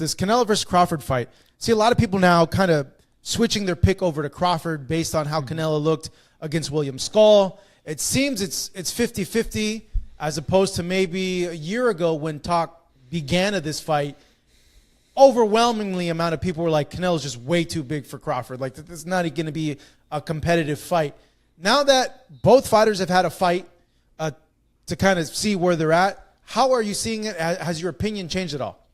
this Canelo versus Crawford fight. See a lot of people now kind of switching their pick over to Crawford based on how Canelo looked against William Skull. It seems it's 50-50 as opposed to maybe a year ago when talk began of this fight. Overwhelmingly amount of people were like, Canelo's just way too big for Crawford. Like, this is not going to be a competitive fight. Now that both fighters have had a fight to kind of see where they're at, how are you seeing it? Has your opinion changed at all?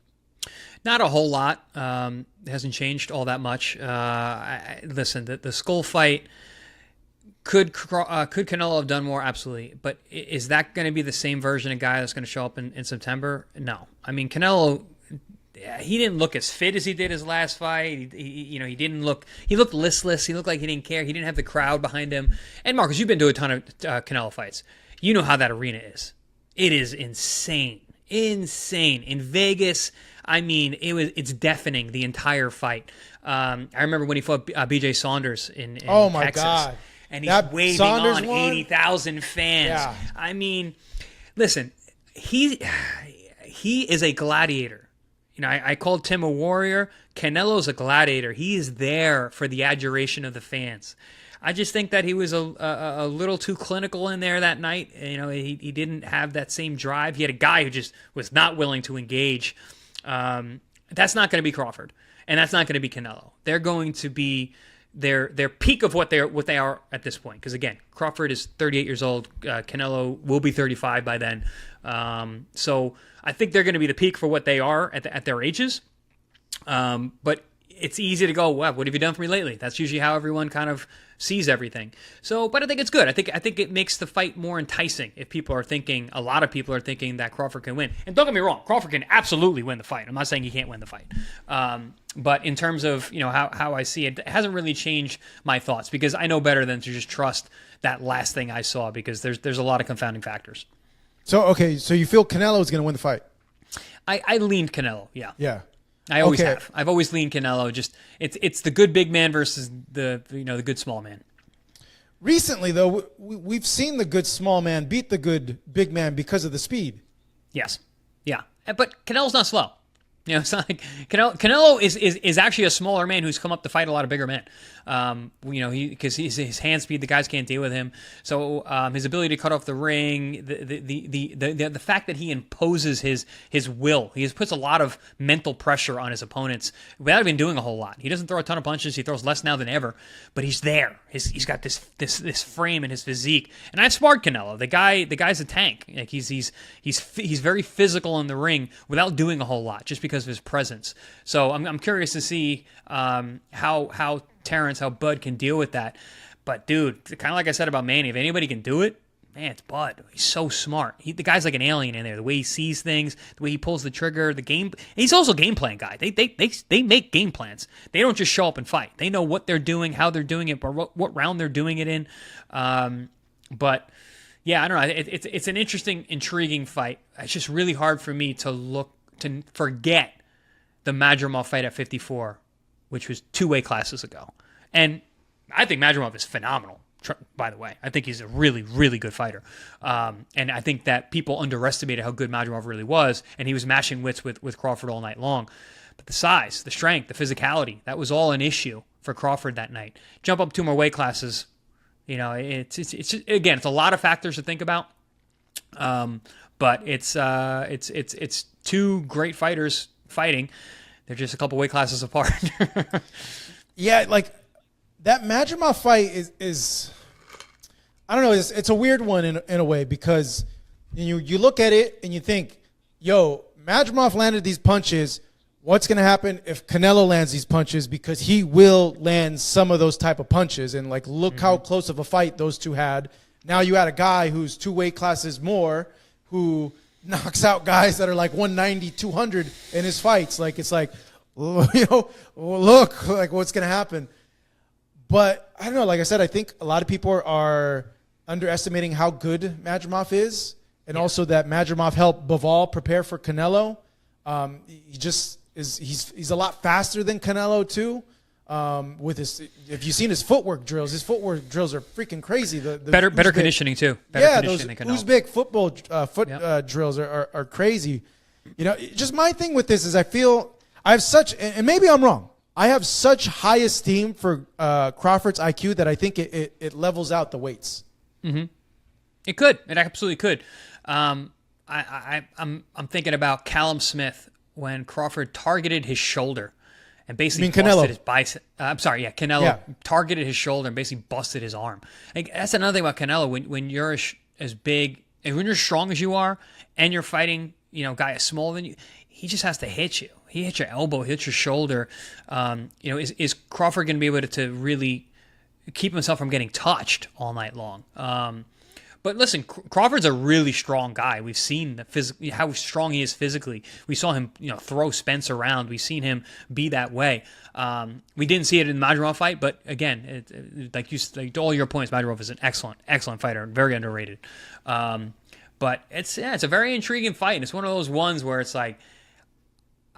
Not a whole lot. It hasn't changed all that much. Listen, the Skull fight, could Canelo have done more? Absolutely. But is that going to be the same version of guy that's going to show up in September? No. I mean, Canelo, he didn't look as fit as he did his last fight. He didn't look. He looked listless. He looked like he didn't care. He didn't have the crowd behind him. And Marcus, you've been to a ton of Canelo fights. You know how that arena is. It is insane. Insane. In Vegas, I mean, it's deafening the entire fight. I remember when he fought B.J. Saunders in Texas. Oh, my God. And he's waving Saunders on 80,000 fans. Yeah. I mean, listen, he is a gladiator. You know, I called Tim a warrior. Canelo's a gladiator. He is there for the adoration of the fans. I just think that he was a little too clinical in there that night. You know, he didn't have that same drive. He had a guy who just was not willing to engage. That's not going to be Crawford, and that's not going to be Canelo. They're going to be their peak of what they are at this point. Because again, Crawford is 38 years old. Canelo will be 35 by then. So I think they're going to be the peak for what they are at their ages. But it's easy to go, well, what have you done for me lately? That's usually how everyone kind of sees everything. So, but I think it's good. I think it makes the fight more enticing if a lot of people are thinking that Crawford can win. And don't get me wrong, Crawford can absolutely win the fight. I'm not saying he can't win the fight. But in terms of, how I see it, it hasn't really changed my thoughts because I know better than to just trust that last thing I saw because there's a lot of confounding factors. So you feel Canelo is going to win the fight? I leaned Canelo, yeah. Yeah. I always have. I've always leaned Canelo. Just it's the good big man versus the good small man. Recently, though, we've seen the good small man beat the good big man because of the speed. Yes, yeah, but Canelo's not slow. It's not like Canelo is actually a smaller man who's come up to fight a lot of bigger men. Because his hand speed, the guys can't deal with him. So his ability to cut off the ring, the fact that he imposes his will, he puts a lot of mental pressure on his opponents without even doing a whole lot. He doesn't throw a ton of punches. He throws less now than ever, but he's there. He's got this frame and his physique. And I've sparred Canelo. The guy's a tank. Like he's very physical in the ring without doing a whole lot, just because of his presence. So I'm curious to see how Terrence, how Bud can deal with that. But dude, kind of like I said about Manny, if anybody can do it, man, it's Bud. He's so smart. The guy's like an alien in there. The way he sees things, the way he pulls the trigger, the game. He's also a game plan guy. They make game plans. They don't just show up and fight. They know what they're doing, how they're doing it, but what round they're doing it in. But yeah, I don't know. It's an interesting, intriguing fight. It's just really hard for me to forget the Madrimov fight at 54, which was 2 weight classes ago. And I think Madrimov is phenomenal, by the way. I think he's a really, really good fighter. And I think that people underestimated how good Madrimov really was, and he was mashing wits with Crawford all night long. But the size, the strength, the physicality, that was all an issue for Crawford that night. Jump up 2 more weight classes, it's again, it's a lot of factors to think about. But it's 2 great fighters fighting. They're just a couple weight classes apart. Yeah, like that Madrimov fight is I don't know, it's a weird one in a way because you look at it and you think, yo, Madrimov landed these punches. What's going to happen if Canelo lands these punches? Because he will land some of those type of punches. And like, look how close of a fight those two had. Now you had a guy who's 2 weight classes more who knocks out guys that are like 190, 200 in his fights. Like, it's like, look, like what's going to happen. But I don't know. Like I said, I think a lot of people are underestimating how good Madrimov is. And also that Madrimov helped Bivol prepare for Canelo. He just he's a lot faster than Canelo too. With his, if you've seen his footwork drills are freaking crazy. The better conditioning too. Those Uzbek football drills are crazy. Just my thing with this is I feel I have such, and maybe I'm wrong, I have such high esteem for Crawford's IQ that I think it levels out the weights. Mm-hmm. It could. It absolutely could. I'm thinking about Callum Smith when Crawford targeted his shoulder and basically busted his bicep. Canelo targeted his shoulder and basically busted his arm. Like, that's another thing about Canelo. When you're as big and when you're strong as you are, and you're fighting, guy as small than you, he just has to hit you. He hits your elbow, hits your shoulder. Is Crawford going to be able to really keep himself from getting touched all night long? But listen, Crawford's a really strong guy. We've seen how strong he is physically. We saw him, throw Spence around. We've seen him be that way. We didn't see it in the Madrimov fight, but again, like all your points, Madrimov is an excellent fighter, very underrated. But it's a very intriguing fight, and it's one of those ones where it's like,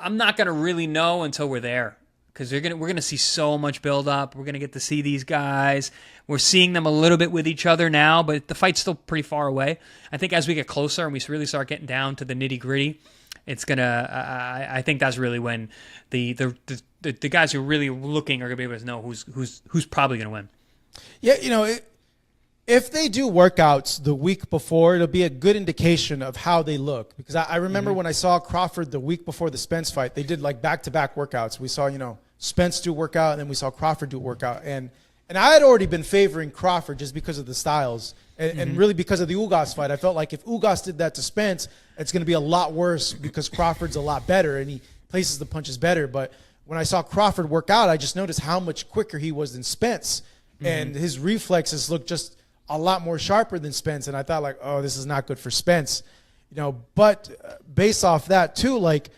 I'm not gonna really know until we're there. Because we're gonna see so much build up. We're gonna get to see these guys. We're seeing them a little bit with each other now, but the fight's still pretty far away. I think as we get closer and we really start getting down to the nitty gritty, it's gonna. I think that's really when the guys who are really looking are gonna be able to know who's probably gonna win. Yeah, if they do workouts the week before, it'll be a good indication of how they look. Because I remember when I saw Crawford the week before the Spence fight, they did like back-to-back workouts. We saw Spence do a workout, and then we saw Crawford do a workout. And I had already been favoring Crawford just because of the styles and really because of the Ugas fight. I felt like if Ugas did that to Spence, it's going to be a lot worse because Crawford's a lot better and he places the punches better. But when I saw Crawford work out, I just noticed how much quicker he was than Spence. And his reflexes looked just a lot more sharper than Spence. And I thought like, oh, this is not good for Spence. But based off that too, like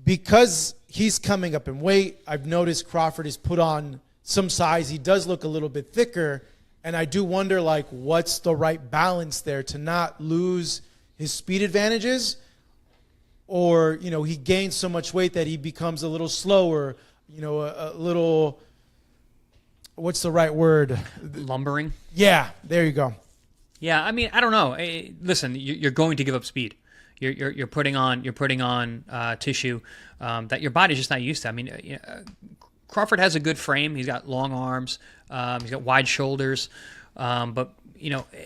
because he's coming up in weight, I've noticed Crawford has put on some size. He does look a little bit thicker. And I do wonder, like, what's the right balance there to not lose his speed advantages or, he gains so much weight that he becomes a little slower, a little, what's the right word? Lumbering? Yeah, there you go. Yeah, I mean, I don't know. Listen, you're going to give up speed. You're putting on tissue that your body's just not used to. I mean, Crawford has a good frame. He's got long arms. He's got wide shoulders. But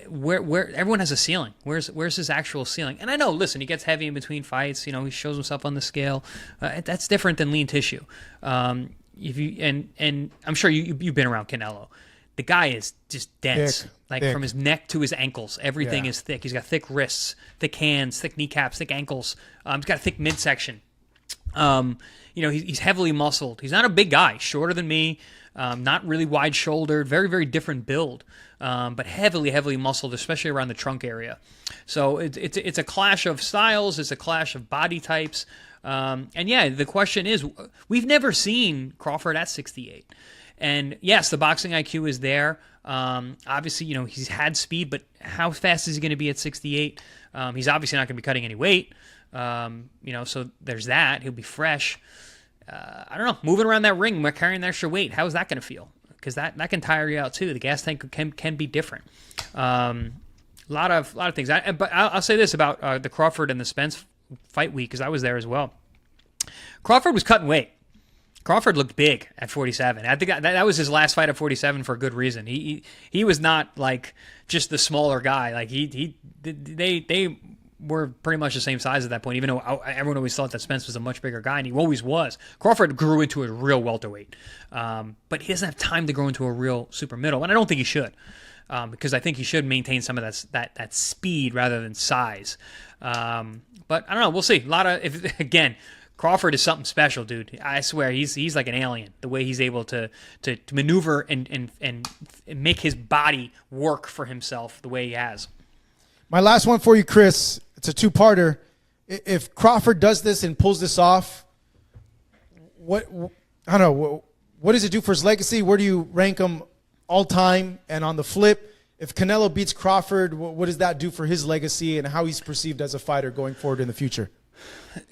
where everyone has a ceiling. Where's his actual ceiling? And I know. Listen, he gets heavy in between fights. He shows himself on the scale. That's different than lean tissue. If you and I'm sure you've been around Canelo. The guy is just dense. Thick. From his neck to his ankles, everything is thick. He's got thick wrists, thick hands, thick kneecaps, thick ankles. He's got a thick midsection. He's heavily muscled. He's not a big guy, shorter than me, not really wide-shouldered, very, very different build, but heavily muscled, especially around the trunk area. So it's a clash of styles. It's a clash of body types. The question is, we've never seen Crawford at 68. And yes, the boxing IQ is there. Obviously, he's had speed, but how fast is he going to be at 68? He's obviously not going to be cutting any weight. So there's that. He'll be fresh. I don't know. Moving around that ring, carrying the extra weight, how is that going to feel? Because that can tire you out too. The gas tank can be different. A lot of things. But I'll say this about the Crawford and the Spence fight week, because I was there as well. Crawford was cutting weight. Crawford looked big at 47. I think that was his last fight at 47 for a good reason. He was not like just the smaller guy. Like they were pretty much the same size at that point, even though everyone always thought that Spence was a much bigger guy, and he always was. Crawford grew into a real welterweight, but he doesn't have time to grow into a real super middle, and I don't think he should, because I think he should maintain some of that speed rather than size. But I don't know. We'll see. Crawford is something special, dude. I swear, he's like an alien. The way he's able to maneuver and make his body work for himself the way he has. My last one for you, Chris. It's a two-parter. If Crawford does this and pulls this off, what does it do for his legacy? Where do you rank him all time? And on the flip, if Canelo beats Crawford, what does that do for his legacy and how he's perceived as a fighter going forward in the future?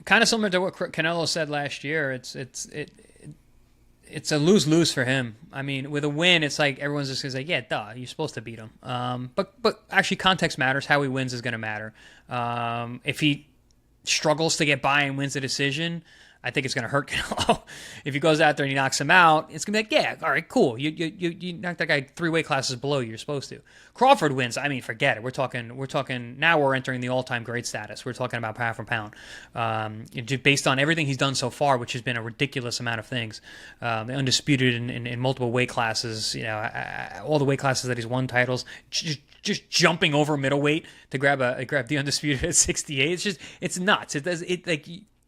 Kind of similar to what Canelo said last year. It's a lose-lose for him. I mean, with a win, it's like everyone's just going to say, yeah, duh, you're supposed to beat him. But actually context matters. How he wins is going to matter. If he struggles to get by and wins the decision, I think it's going to hurt Canelo. If he goes out there and he knocks him out, it's going to be like, yeah, all right, cool. You knocked that guy 3 weight classes below you're supposed to. Crawford wins. I mean, forget it. We're talking. Now we're entering the all-time great status. We're talking about pound for pound, based on everything he's done so far, which has been a ridiculous amount of things. Undisputed in multiple weight classes. All the weight classes that he's won titles. Just jumping over middleweight to grab the undisputed at 68. It's nuts.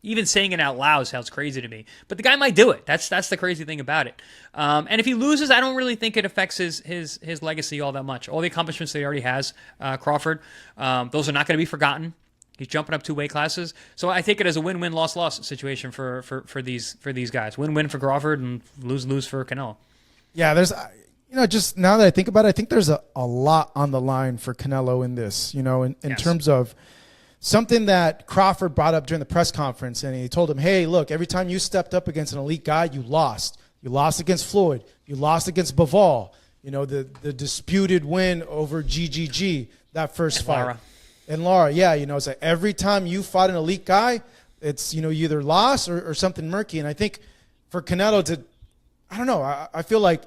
Even saying it out loud sounds crazy to me, but the guy might do it. That's the crazy thing about it. And if he loses, I don't really think it affects his legacy all that much. All the accomplishments that he already has, Crawford, those are not going to be forgotten. He's jumping up 2 weight classes, so I take it as a win-win, loss-loss situation for these guys. Win-win for Crawford and lose for Canelo. Yeah, there's. Just now that I think about it, I think there's a lot on the line for Canelo in this, in Yes. terms of something that Crawford brought up during the press conference. And he told him, hey, look, every time you stepped up against an elite guy, you lost. You lost against Floyd. You lost against Bivol. The disputed win over GGG, that first fight. Lara. And Lara, yeah, it's like every time you fought an elite guy, it's, you either lost or something murky. And I think for Canelo to, I don't know, I feel like,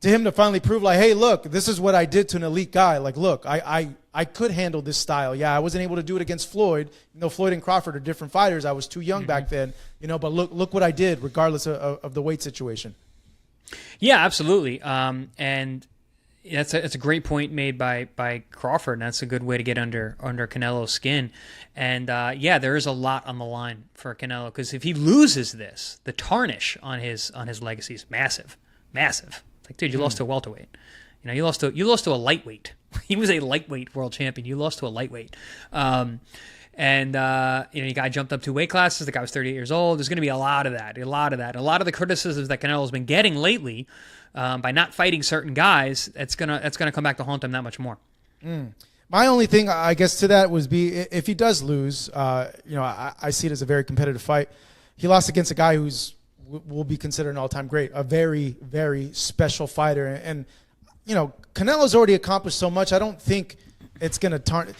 to him to finally prove like, hey, look, this is what I did to an elite guy. Like, look, I could handle this style. Yeah, I wasn't able to do it against Floyd. Floyd and Crawford are different fighters. I was too young back then. But look what I did, regardless of the weight situation. Yeah, absolutely. And that's a great point made by Crawford, and that's a good way to get under Canelo's skin. And there is a lot on the line for Canelo, because if he loses this, the tarnish on his legacy is massive. Like, dude, you lost to a welterweight. You lost to a lightweight. He was a lightweight world champion. You lost to a lightweight. You guy jumped up 2 weight classes. The guy was 38 years old. There's going to be a lot of that. A lot of the criticisms that Canelo's been getting lately by not fighting certain guys, that's gonna come back to haunt him that much more. My only thing, I guess, to that was if he does lose, I see it as a very competitive fight. He lost against a guy who's will be considered an all-time great, a very, very special fighter. And Canelo's already accomplished so much. I don't think it's going to tarnish.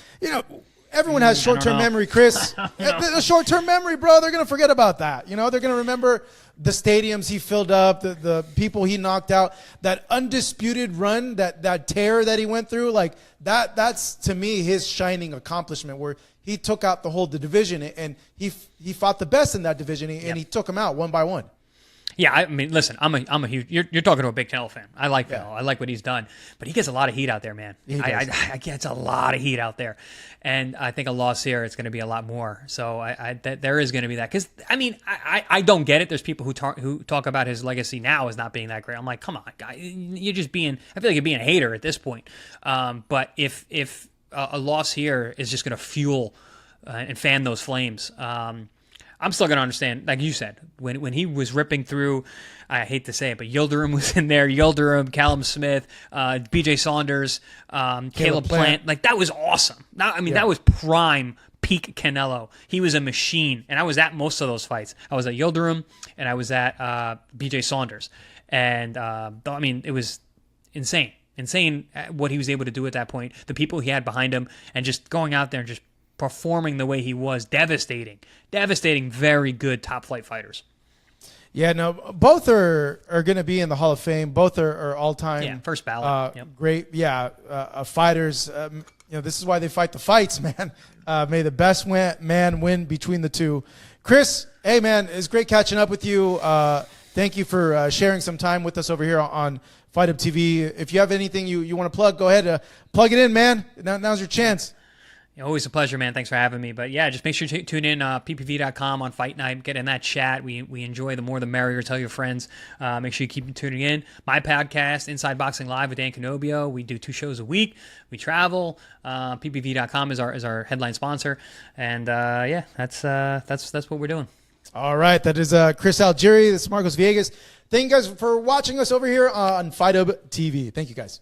Everyone has short-term memory, Chris. The short-term memory, bro, they're going to forget about that. They're going to remember the stadiums he filled up, the people he knocked out, that undisputed run, that tear that he went through. Like, that's, to me, his shining accomplishment, where he took out the division, and he fought the best in that division, and he took them out one by one. Yeah, I mean, listen, I'm a huge. You're talking to a big Canelo fan. I like Canelo. I like what he's done, but he gets a lot of heat out there, man. He gets a lot of heat out there, and I think a loss here, it's going to be a lot more. So there is going to be that, because I mean, I don't get it. There's people who talk about his legacy now as not being that great. I'm like, come on, guy, you're just being. I feel like you're being a hater at this point. But if a loss here is just going to fuel and fan those flames. I'm still going to understand, like you said, when he was ripping through, I hate to say it, but Yildirim was in there, Callum Smith, BJ Saunders, Caleb Plant. Like, that was awesome. That was prime peak Canelo. He was a machine, and I was at most of those fights. I was at Yildirim, and I was at BJ Saunders. And, it was insane what he was able to do at that point, the people he had behind him, and just going out there and just performing the way he was. Devastating, very good top flight fighters. Yeah, no, both are going to be in the Hall of Fame. Both are all-time first ballot. Great, fighters. This is why they fight the fights, man. May the best man win between the two. Chris, hey, man, it's great catching up with you. Thank you for sharing some time with us over here on Fight Up TV. If you have anything you want to plug, go ahead. Plug it in, man. Now's your chance. Always a pleasure, man. Thanks for having me. But yeah, just make sure to tune in ppv.com on Fight Night. Get in that chat. We enjoy the more the merrier. Tell your friends. Make sure you keep tuning in. My podcast, Inside Boxing Live with Dan Canobio. We do 2 shows a week. We travel. ppv.com is our headline sponsor. And that's what we're doing. All right, that is Chris Algieri. This is Marcos Viegas. Thank you guys for watching us over here on Fight Up TV. Thank you, guys.